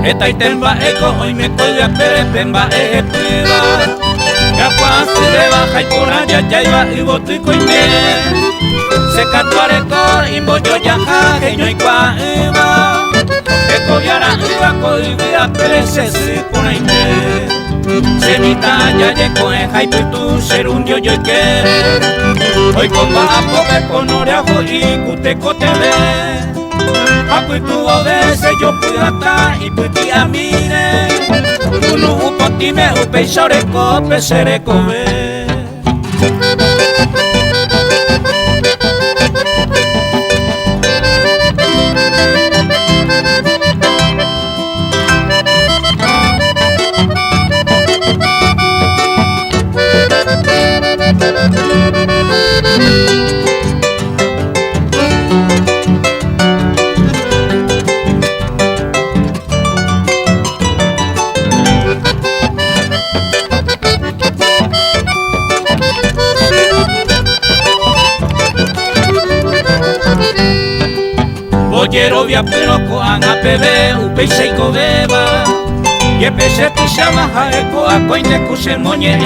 Eta itemba eko oimeko yapere pemba ejepiba Gapua zireba jaipura jajaiba ibotuiko ime Sekatuareko imbo jojaja geinoikoa iba Eko yara ibako ibia perese zipuna ime Zenita jaieko jaiputu zerundio joikere Oiko ba apoke ponoreago ikuteko tebe Akuitu obese yo puidata iputi amire Unu upotime upeixoreko pesereko be Bollero viapero koan apebe upeiseiko beba Yepese pishama haeko akoine kusen moñe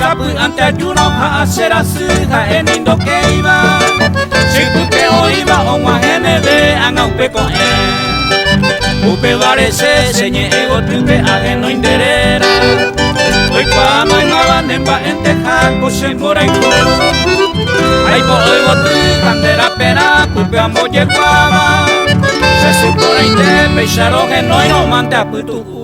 Zapu ante ayuno haasera suha enindo keiba Sipuke oiba onwa henebe anga upeko Upe varese señe ego tupe ageno inderera Oikwa maingaba nemba ente jako se moraiko Aipo oigo tu bandera pera pupe amboye kwaba Se supora ite peixaro genoino mante aputu